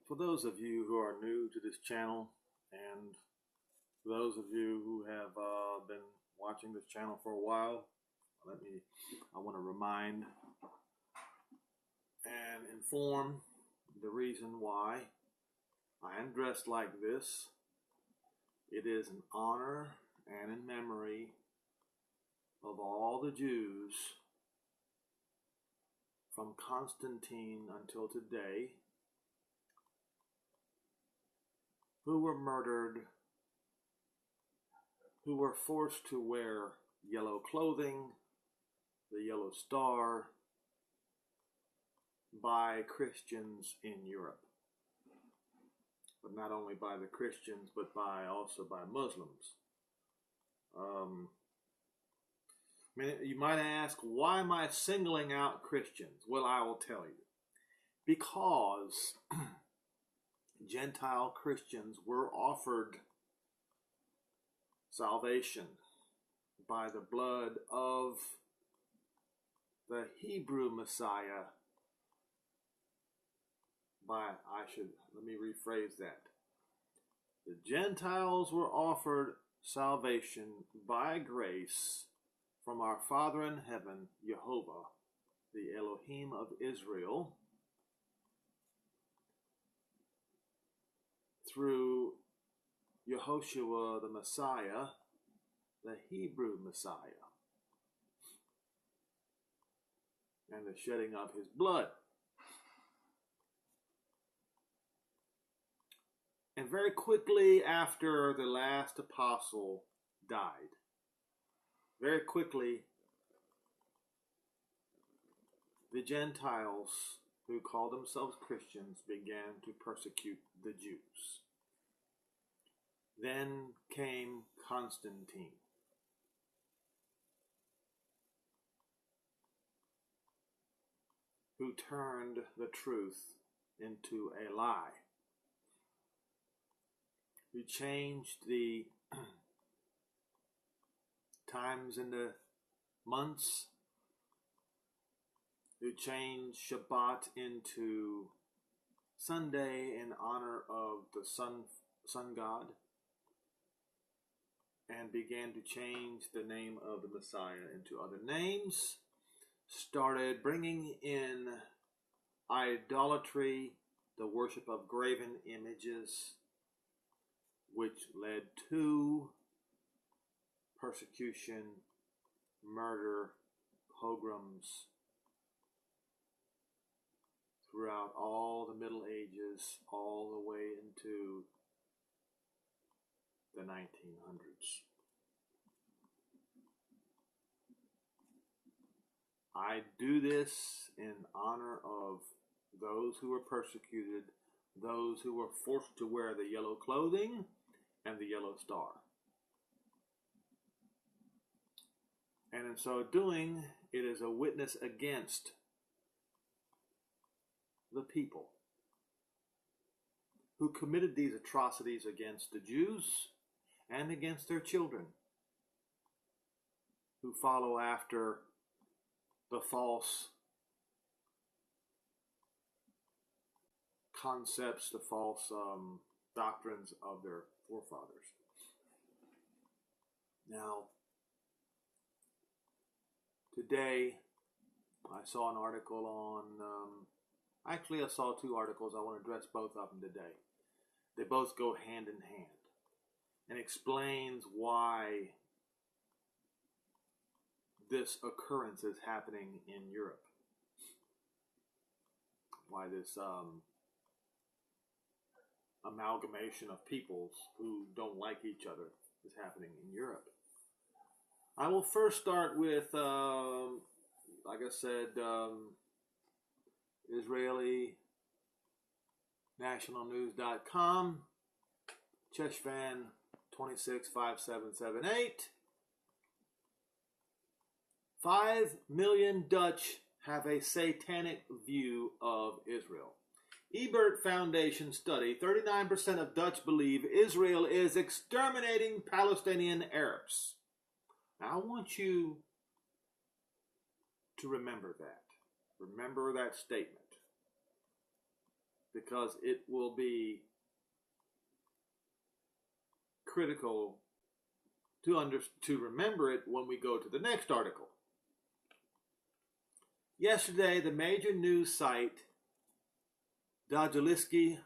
For those of you who are new to this channel, and for those of you who have been watching this channel for a while, I want to remind and inform the reason why I am dressed like this. It is in honor and in memory of all the Jews from Constantine until today who were murdered, who were forced to wear yellow clothing, the yellow star, by Christians in Europe. But not only by the Christians, but also by Muslims. You might ask, why am I singling out Christians? Well, I will tell you. Because Gentile Christians were offered salvation by the blood of the Hebrew Messiah. Let me rephrase that. The Gentiles were offered salvation by grace from our Father in heaven, Jehovah, the Elohim of Israel, through Yehoshua the Messiah, the Hebrew Messiah, and the shedding of his blood. And very quickly after the last apostle died, very quickly, the Gentiles who called themselves Christians began to persecute the Jews. Then came Constantine, who turned the truth into a lie, who changed the times and the months, who changed Shabbat into Sunday in honor of the sun god, and began to change the name of the Messiah into other names, started bringing in idolatry, the worship of graven images, which led to persecution, murder, pogroms throughout all the Middle Ages, all the way into the 1900s. I do this in honor of those who were persecuted, those who were forced to wear the yellow clothing and the yellow star. And in so doing, it is a witness against the people who committed these atrocities against the Jews and against their children, who follow after the false concepts, the false doctrines of their forefathers. Now, today, I saw an article on, actually I saw two articles. I want to address both of them today. They both go hand in hand and explains why this occurrence is happening in Europe. Why this amalgamation of peoples who don't like each other is happening in Europe. I will first start with, like I said, Israeli nationalnews.com, Cheshvan 265778. 5 million Dutch have a satanic view of Israel. Ebert Foundation study, 39% of Dutch believe Israel is exterminating Palestinian Arabs. Now, I want you to remember that. Remember that statement. because it will be critical to remember it when we go to the next article. Yesterday, the major news site, Dajaliski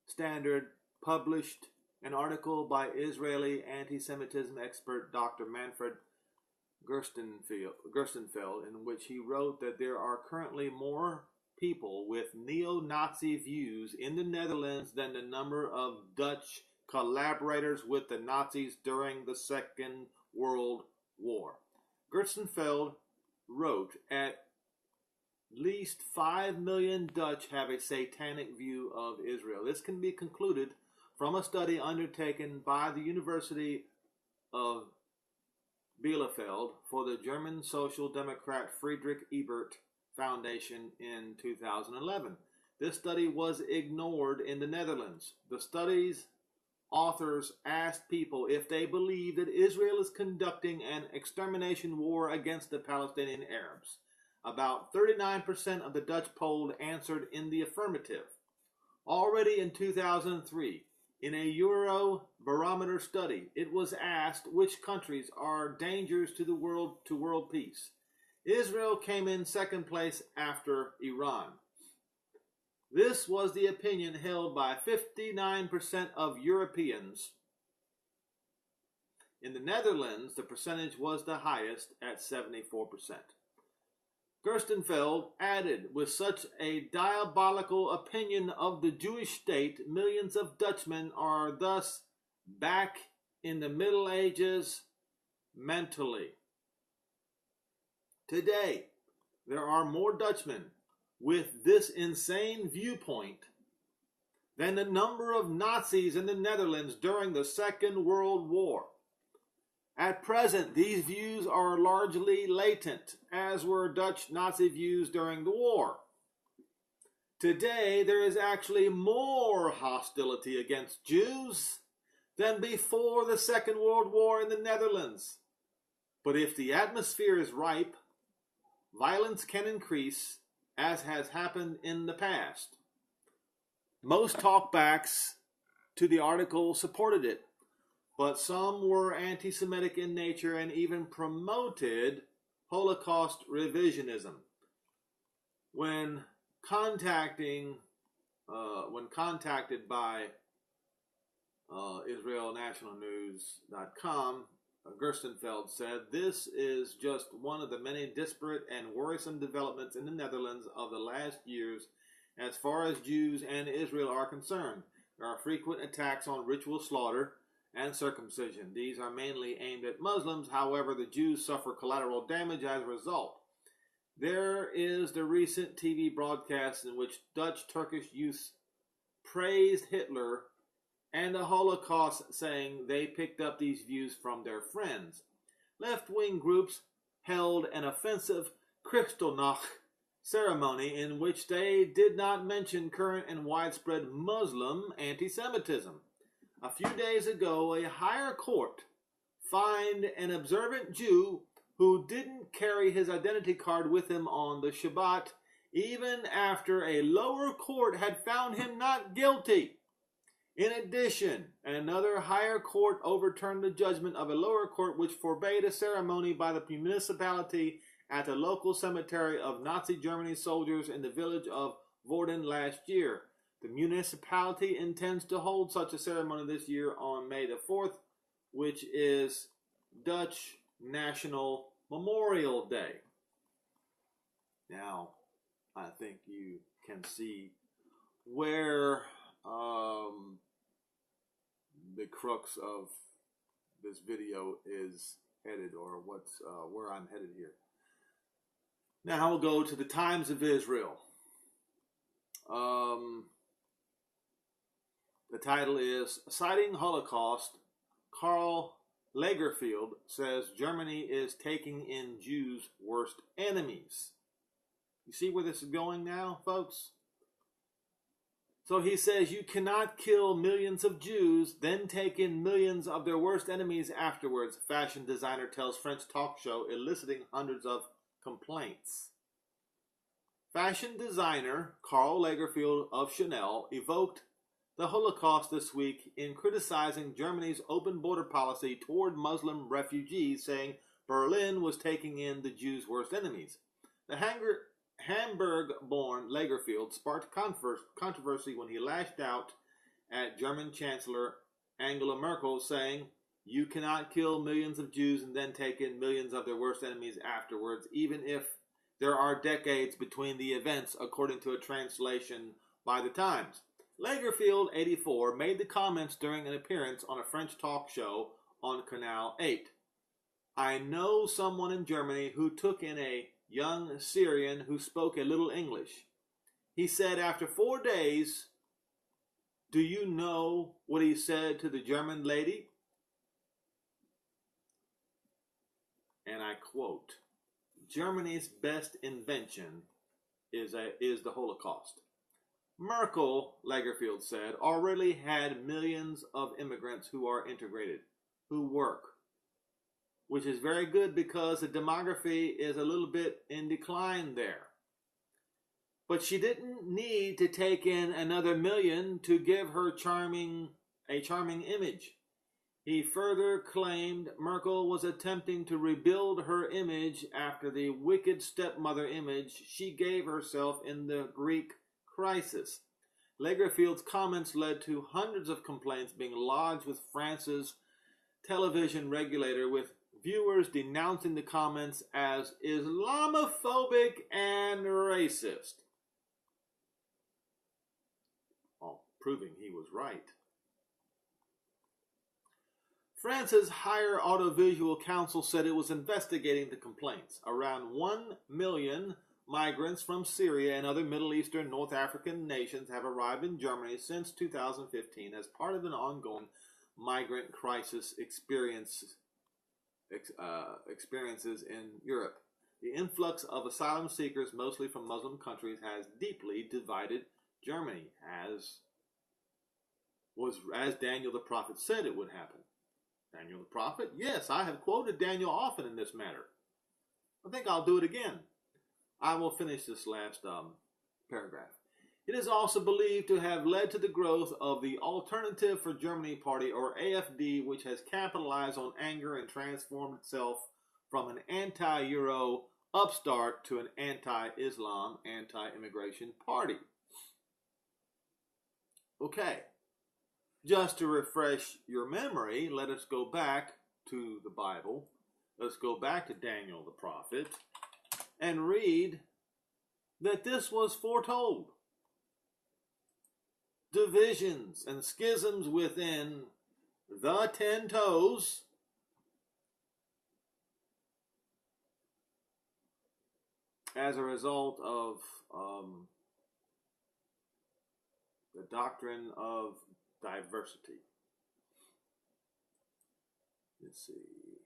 Standard, published an article by Israeli anti-Semitism expert Dr. Manfred Gerstenfeld, in which he wrote that there are currently more people with neo-Nazi views in the Netherlands than the number of Dutch collaborators with the Nazis during the Second World War. Gerstenfeld wrote, at least 5 million Dutch have a satanic view of Israel. This can be concluded from a study undertaken by the University of Bielefeld for the German Social Democrat Friedrich Ebert Foundation in 2011. This study was ignored in the Netherlands. The study's authors asked people if they believe that Israel is conducting an extermination war against the Palestinian Arabs. About 39% of the Dutch polled answered in the affirmative. Already in 2003, in a Eurobarometer study, it was asked which countries are dangers to the world peace. Israel came in second place after Iran. This was the opinion held by 59% of Europeans. In the Netherlands, the percentage was the highest at 74%. Gerstenfeld added, with such a diabolical opinion of the Jewish state, millions of Dutchmen are thus back in the Middle Ages mentally. Today, there are more Dutchmen with this insane viewpoint than the number of Nazis in the Netherlands during the Second World War. At present, these views are largely latent, as were Dutch Nazi views during the war. Today, there is actually more hostility against Jews than before the Second World War in the Netherlands. But if the atmosphere is ripe, violence can increase, as has happened in the past. Most talkbacks to the article supported it, but some were anti-Semitic in nature and even promoted Holocaust revisionism. When contacted by IsraelNationalNews.com, Gerstenfeld said, "This is just one of the many disparate and worrisome developments in the Netherlands of the last years as far as Jews and Israel are concerned. There are frequent attacks on ritual slaughter and circumcision. These are mainly aimed at Muslims. However, the Jews suffer collateral damage as a result. There is the recent TV broadcast in which Dutch-Turkish youths praised Hitler and the Holocaust, saying they picked up these views from their friends. Left-wing groups held an offensive Kristallnacht ceremony in which they did not mention current and widespread Muslim anti-Semitism. A few days ago, a higher court fined an observant Jew who didn't carry his identity card with him on the Shabbat, even after a lower court had found him not guilty. In addition, another higher court overturned the judgment of a lower court which forbade a ceremony by the municipality at the local cemetery of Nazi Germany soldiers in the village of Vorden last year. The municipality intends to hold such a ceremony this year on May the 4th, which is Dutch National Memorial Day. Now, I think you can see where the crux of this video is headed, or where I'm headed here. Now we'll go to the Times of Israel. The title is, Citing Holocaust, Karl Lagerfeld says Germany is taking in Jews' worst enemies. You see where this is going now, folks? So he says you cannot kill millions of Jews, then take in millions of their worst enemies afterwards, fashion designer tells French talk show, eliciting hundreds of complaints. Fashion designer Karl Lagerfeld of Chanel evoked the Holocaust this week in criticizing Germany's open border policy toward Muslim refugees, saying Berlin was taking in the Jews' worst enemies. The Hamburg-born Lagerfeld sparked controversy when he lashed out at German Chancellor Angela Merkel, saying, "You cannot kill millions of Jews and then take in millions of their worst enemies afterwards, even if there are decades between the events," according to a translation by the Times. Lagerfeld, 84, made the comments during an appearance on a French talk show on Canal 8. "I know someone in Germany who took in a young Syrian who spoke a little English. He said after 4 days, 'Do you know what he said to the German lady?' And I quote, 'Germany's best invention is the Holocaust.' Merkel," Lagerfeld said, "already had millions of immigrants who are integrated, who work, which is very good because the demography is a little bit in decline there. But she didn't need to take in another million to give her a charming image." He further claimed Merkel was attempting to rebuild her image after the wicked stepmother image she gave herself in the Greek crisis. Lagerfeld's comments led to hundreds of complaints being lodged with France's television regulator, with viewers denouncing the comments as Islamophobic and racist. All proving he was right. France's Higher Audiovisual Council said it was investigating the complaints. Around 1 million migrants from Syria and other Middle Eastern, North African nations have arrived in Germany since 2015 as part of an ongoing migrant crisis experiences in Europe. The influx of asylum seekers, mostly from Muslim countries, has deeply divided Germany, as Daniel the prophet said it would happen. Daniel the prophet? Yes, I have quoted Daniel often in this matter. I think I'll do it again. I will finish this last paragraph. It is also believed to have led to the growth of the Alternative for Germany Party, or AfD, which has capitalized on anger and transformed itself from an anti-Euro upstart to an anti-Islam, anti-immigration party. Okay, just to refresh your memory, let us go back to the Bible. Let's go back to Daniel the prophet and read that this was foretold. Divisions and schisms within the 10 toes as a result of the doctrine of diversity. Let's see.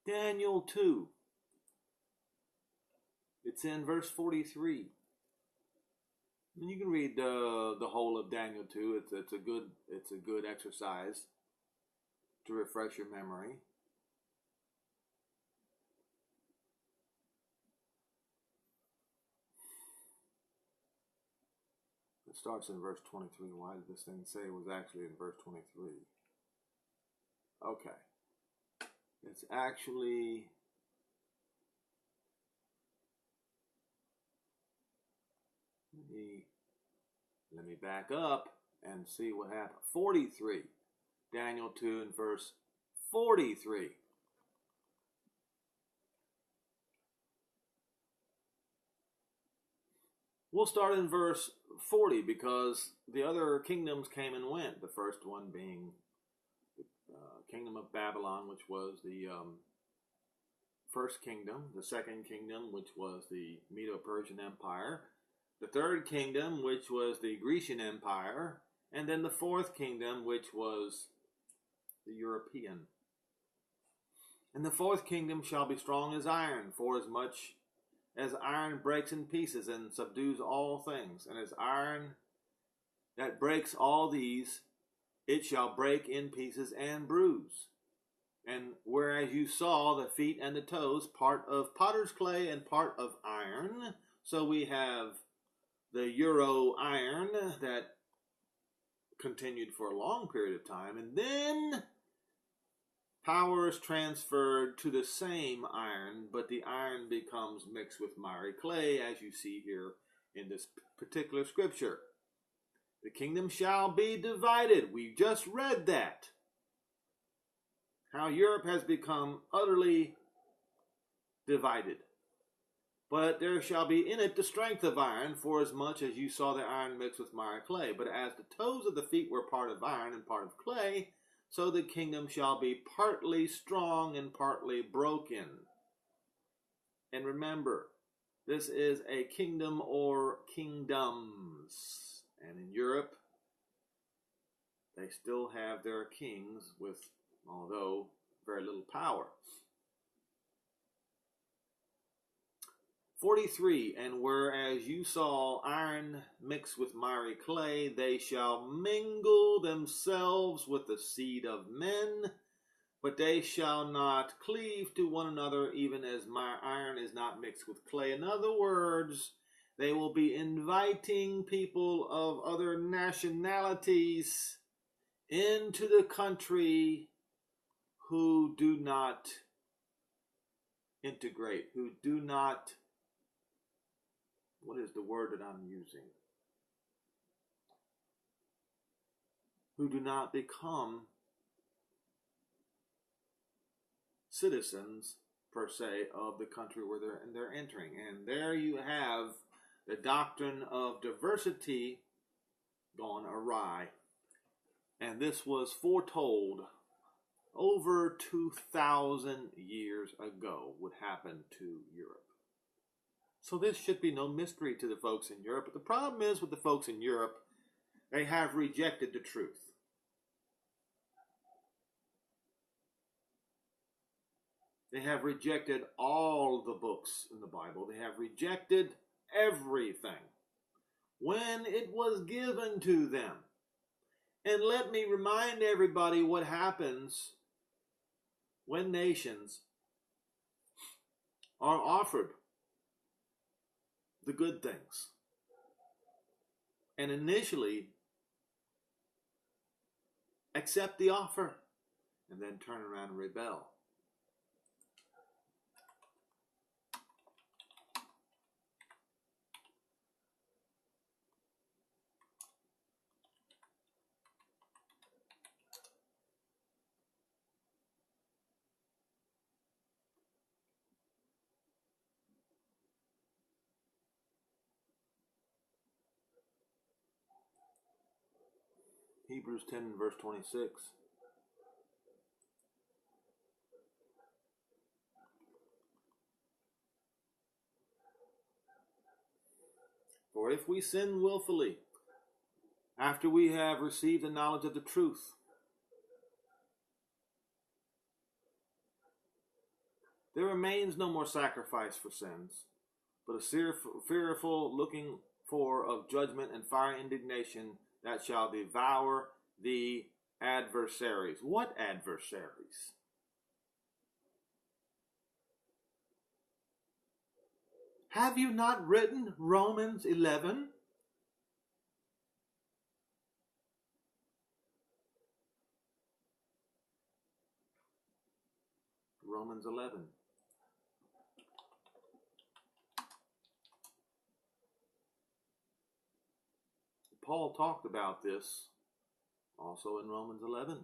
Daniel 2. It's in verse 43. And you can read the whole of Daniel 2. It's a good exercise to refresh your memory. It starts in verse 23. Why did this thing say it was actually in verse 23? Okay. It's actually let me back up and see what happened. 43. Daniel 2 and verse 43. We'll start in verse 40 because the other kingdoms came and went. The first one being the kingdom of Babylon, which was the first kingdom. The second kingdom, which was the Medo-Persian Empire. The third kingdom, which was the Grecian Empire. And then the fourth kingdom, which was the European. And the fourth kingdom shall be strong as iron, for as much as iron breaks in pieces and subdues all things, and as iron that breaks all these, it shall break in pieces and bruise. And whereas you saw the feet and the toes, part of potter's clay and part of iron, so we have the Euro iron that continued for a long period of time, and then power is transferred to the same iron, but the iron becomes mixed with miry clay, as you see here in this particular scripture. The kingdom shall be divided. We just read that. How Europe has become utterly divided. But there shall be in it the strength of iron, for as much as you saw the iron mixed with miry clay. But as the toes of the feet were part of iron and part of clay, so the kingdom shall be partly strong and partly broken. And remember, this is a kingdom or kingdoms. And in Europe, they still have their kings with, although, very little power. 43, and whereas you saw iron mixed with miry clay, they shall mingle themselves with the seed of men, but they shall not cleave to one another, even as iron is not mixed with clay. In other words, they will be inviting people of other nationalities into the country who do not integrate, who do not, what is the word that I'm using? Who do not become citizens, per se, of the country where they're entering. And there you have the doctrine of diversity gone awry. And this was foretold over 2,000 years ago would happen to Europe. So this should be no mystery to the folks in Europe. But the problem is with the folks in Europe, they have rejected the truth. They have rejected all the books in the Bible. They have rejected everything when it was given to them. And let me remind everybody what happens when nations are offered the good things and initially accept the offer and then turn around and rebel. Hebrews 10 verse 26. For if we sin willfully, after we have received the knowledge of the truth, there remains no more sacrifice for sins, but a fearful looking for of judgment and fiery indignation that shall devour the adversaries. What adversaries? Have you not written Romans 11? Romans 11. Paul talked about this also in Romans 11.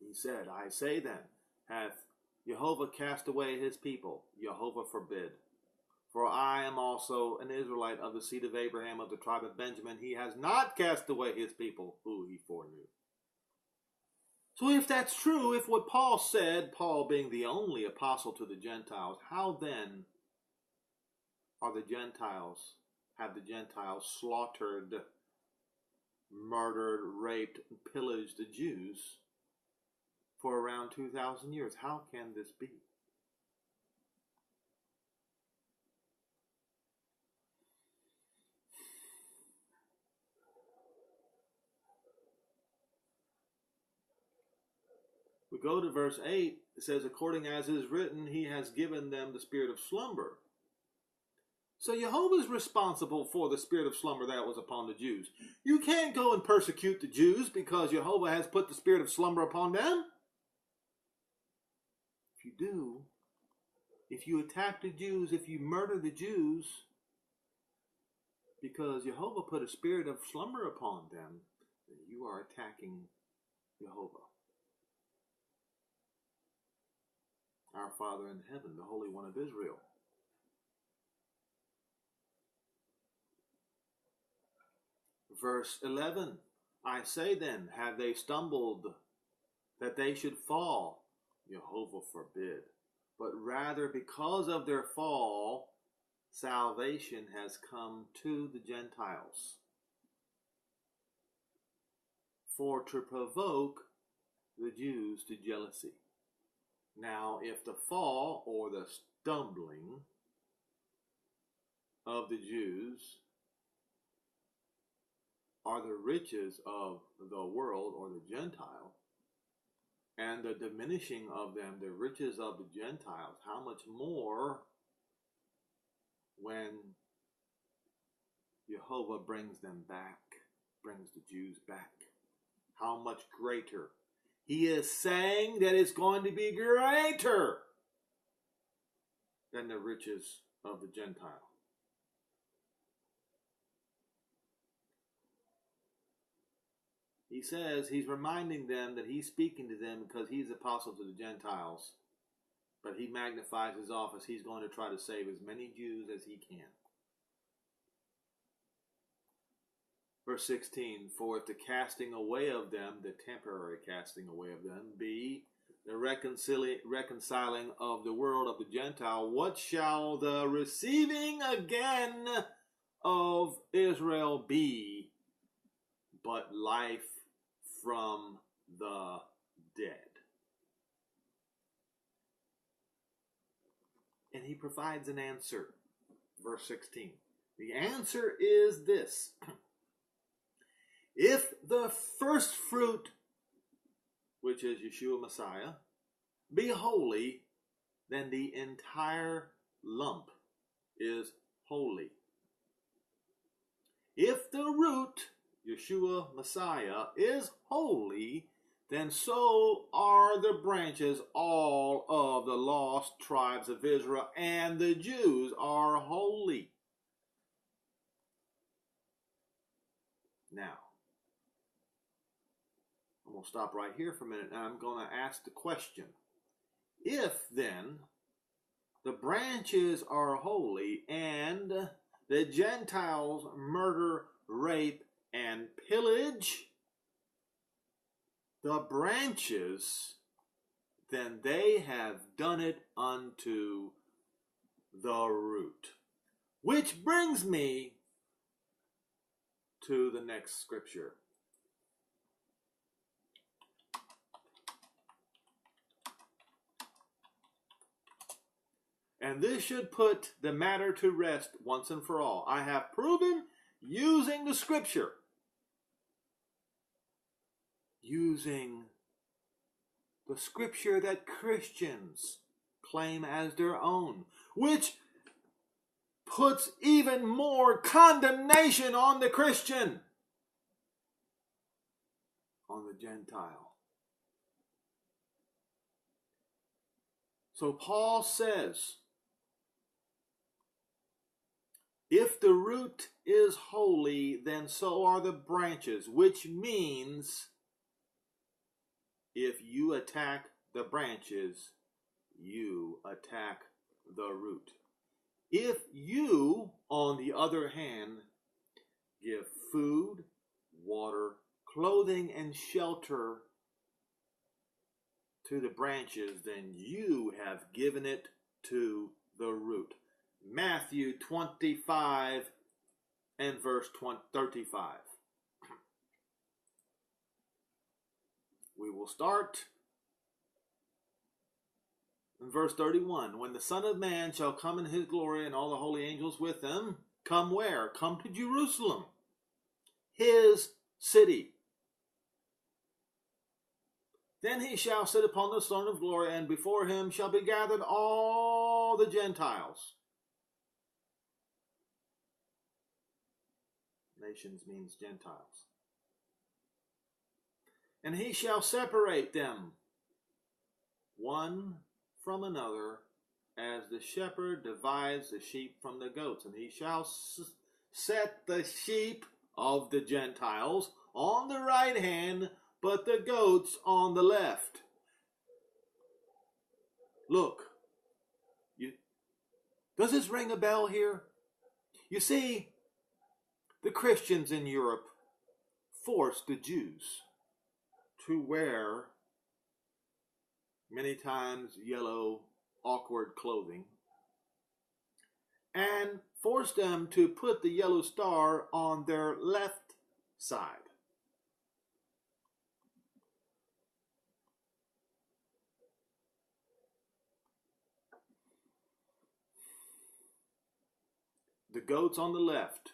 He said, I say then, hath Jehovah cast away his people? Jehovah forbid. For I am also an Israelite of the seed of Abraham, of the tribe of Benjamin. He has not cast away his people, who he foreknew. So if that's true, if what Paul said, Paul being the only apostle to the Gentiles, how then have the Gentiles slaughtered, murdered, raped, and pillaged the Jews for around 2,000 years? How can this be? We go to verse 8. It says, according as is written, he has given them the spirit of slumber. So Jehovah is responsible for the spirit of slumber that was upon the Jews. You can't go and persecute the Jews because Jehovah has put the spirit of slumber upon them. If you do, if you attack the Jews, if you murder the Jews, because Jehovah put a spirit of slumber upon them, then you are attacking Jehovah. Our Father in heaven, the Holy One of Israel. Verse 11, I say then, have they stumbled that they should fall? Jehovah forbid. But rather because of their fall, salvation has come to the Gentiles, for to provoke the Jews to jealousy. Now, if the fall or the stumbling of the Jews are the riches of the world or the Gentile, and the diminishing of them the riches of the Gentiles, how much more when Jehovah brings them back, brings the Jews back? How much greater? He is saying that it's going to be greater than the riches of the Gentile. He says, he's reminding them that he's speaking to them because he's apostle to the Gentiles. But he magnifies his office. He's going to try to save as many Jews as he can. Verse 16, for if the casting away of them, the temporary casting away of them, be the reconciling of the world of the Gentile, what shall the receiving again of Israel be but life from the dead? And he provides an answer. Verse 16. The answer is this. If the first fruit, which is Yeshua Messiah, be holy, then the entire lump is holy. If the root, Yeshua Messiah, is holy, then so are the branches, all of the lost tribes of Israel, and the Jews are holy. Now, I'm going to stop right here for a minute, and I'm going to ask the question. If, then, the branches are holy, and the Gentiles murder, rape, and pillage the branches, then they have done it unto the root. Which brings me to the next scripture. And this should put the matter to rest once and for all. I have proven using the scripture, using the scripture that Christians claim as their own, which puts even more condemnation on the Christian, on the Gentile. So Paul says, if the root is holy, then so are the branches, which means if you attack the branches, you attack the root. If you, on the other hand, give food, water, clothing, and shelter to the branches, then you have given it to the root. Matthew 25 and verse 35. We will start in verse 31. When the Son of Man shall come in his glory and all the holy angels with him, come where? Come to Jerusalem, his city. Then he shall sit upon the throne of glory, and before him shall be gathered all the Gentiles. Nations means Gentiles. And he shall separate them one from another, as the shepherd divides the sheep from the goats. And he shall set the sheep of the Gentiles on the right hand, but the goats on the left. Look, does this ring a bell here? You see, the Christians in Europe forced the Jews to wear many times yellow, awkward clothing, and forced them to put the yellow star on their left side. The goats on the left.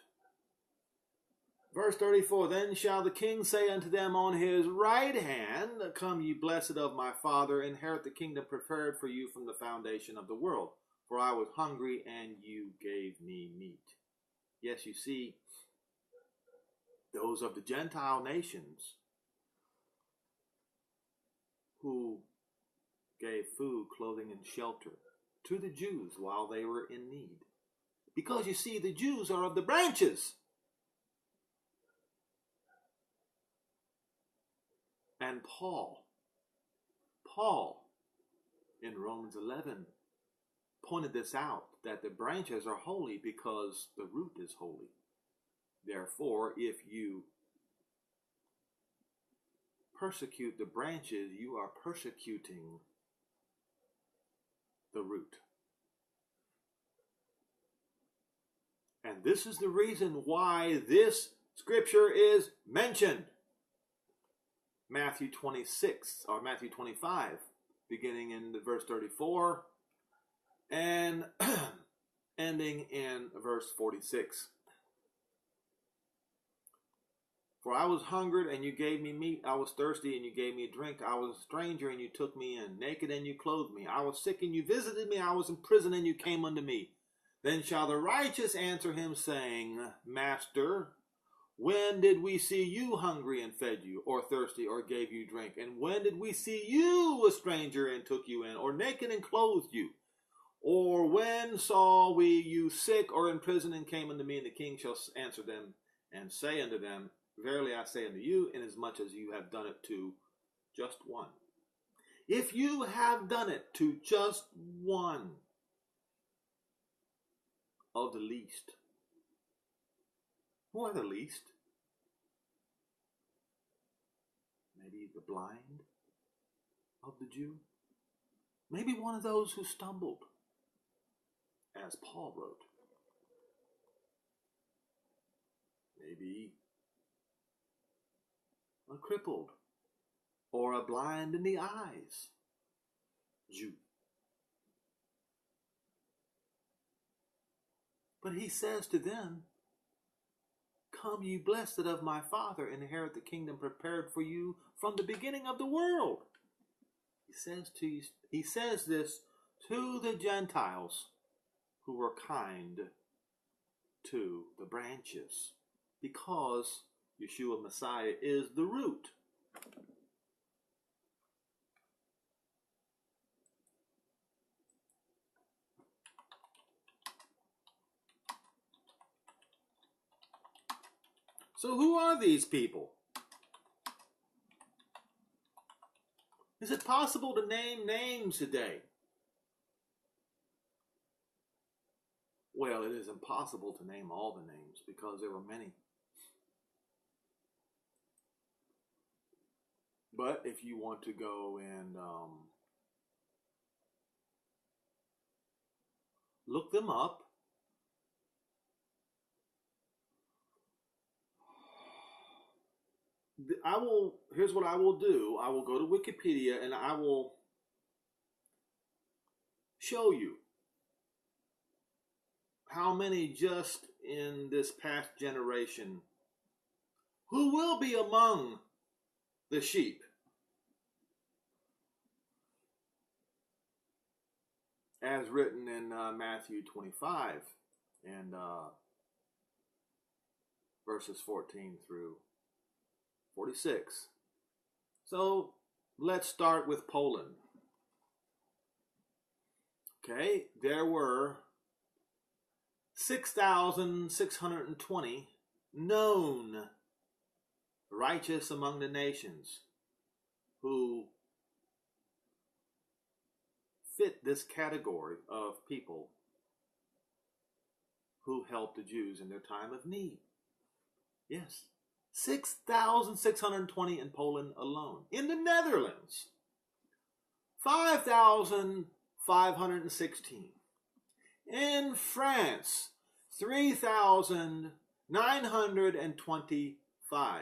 Verse 34, then shall the king say unto them on his right hand, come ye blessed of my Father, inherit the kingdom prepared for you from the foundation of the world. For I was hungry, and you gave me meat. Yes, you see, those of the Gentile nations who gave food, clothing, and shelter to the Jews while they were in need. Because you see, the Jews are of the branches. And Paul in Romans 11 pointed this out, that the branches are holy because the root is holy. Therefore, if you persecute the branches, you are persecuting the root. And this is the reason why this scripture is mentioned. Matthew 26, or Matthew 25, beginning in verse 34 and ending in verse 46. For I was hungered, and you gave me meat. I was thirsty, and you gave me drink. I was a stranger, and you took me in. Naked, and you clothed me. I was sick, and you visited me. I was in prison, and you came unto me. Then shall the righteous answer him, saying, Master, when did we see you hungry and fed you, or thirsty, or gave you drink? And when did we see you a stranger and took you in, or naked and clothed you? Or when saw we you sick or in prison and came unto me? And the king shall answer them and say unto them, Verily I say unto you, inasmuch as you have done it to just one. If you have done it to just one of the least. Who are the least? Maybe the blind of the Jew? Maybe one of those who stumbled, as Paul wrote. Maybe a crippled or a blind in the eyes Jew. But he says to them, Come ye blessed of my Father, inherit the kingdom prepared for you from the beginning of the world. He says this to the Gentiles who were kind to the branches, because Yeshua Messiah is the root. So who are these people? Is it possible to name names today? Well, it is impossible to name all the names because there were many. But if you want to go and look them up, here's what I will do. I will go to Wikipedia and I will show you how many just in this past generation who will be among the sheep as written in Matthew 25 and verses 14 through 46. So let's start with Poland. Okay, there were 6,620 known righteous among the nations who fit this category of people who helped the Jews in their time of need. Yes, 6,620 in Poland alone. In the Netherlands, 5,516. In France, 3,925.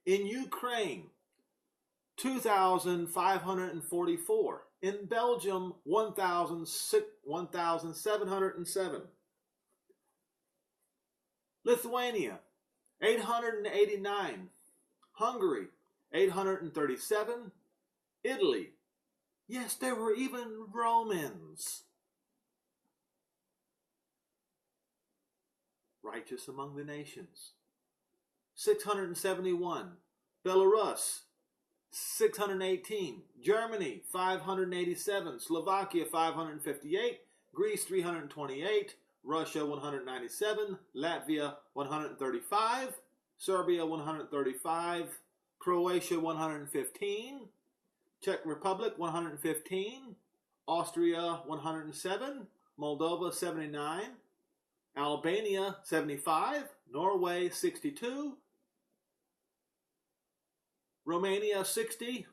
In Ukraine, 2,544. In Belgium, 1,707. Lithuania, 889. Hungary, 837. Italy, yes, there were even Romans. Righteous among the nations, 671. Belarus, 618. Germany, 587. Slovakia, 558. Greece, 328. Russia, 197. Latvia, 135. Serbia, 135. Croatia, 115. Czech Republic, 115. Austria, 107. Moldova, 79. Albania, 75. Norway, 62. Romania, 60.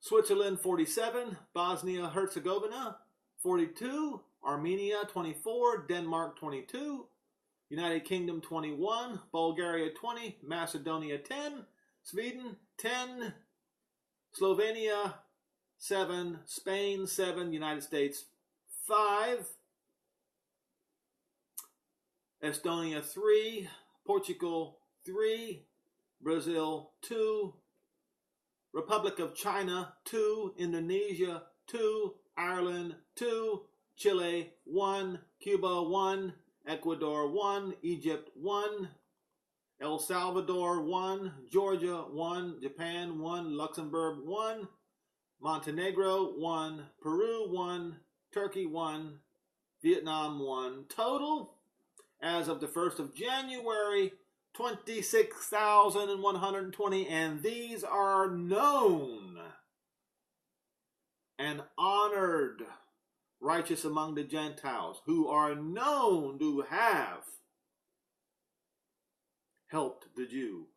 Switzerland, 47. Bosnia-Herzegovina, 42. Armenia, 24. Denmark, 22. United Kingdom, 21. Bulgaria, 20. Macedonia, 10. Sweden, 10. Slovenia, 7. Spain, 7. United States, 5. Estonia, 3. Portugal, 3. Brazil, 2. Republic of China, 2. Indonesia, 2. Ireland, 2. Chile, 1. Cuba, 1. Ecuador, 1. Egypt, 1. El Salvador, 1. Georgia, 1. Japan, 1. Luxembourg, 1. Montenegro, 1. Peru, 1. Turkey, 1. Vietnam, 1. Total, as of the 1st of January, 26,120, and these are known and honored righteous among the Gentiles, who are known to have helped the Jew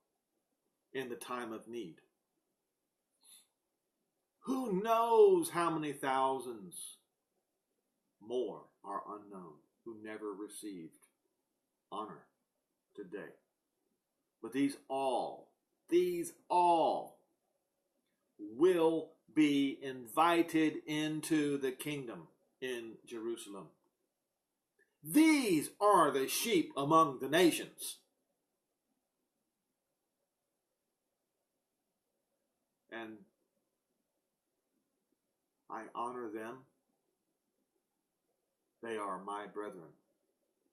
in the time of need. Who knows how many thousands more are unknown who never received honor today. But these all will be invited into the kingdom in Jerusalem. These are the sheep among the nations. And I honor them. They are my brethren.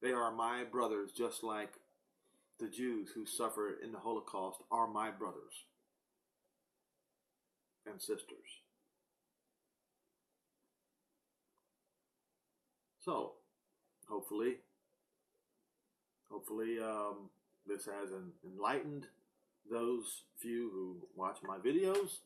They are my brothers, just like the Jews who suffered in the Holocaust are my brothers and sisters. So, hopefully, this has enlightened those few who watch my videos.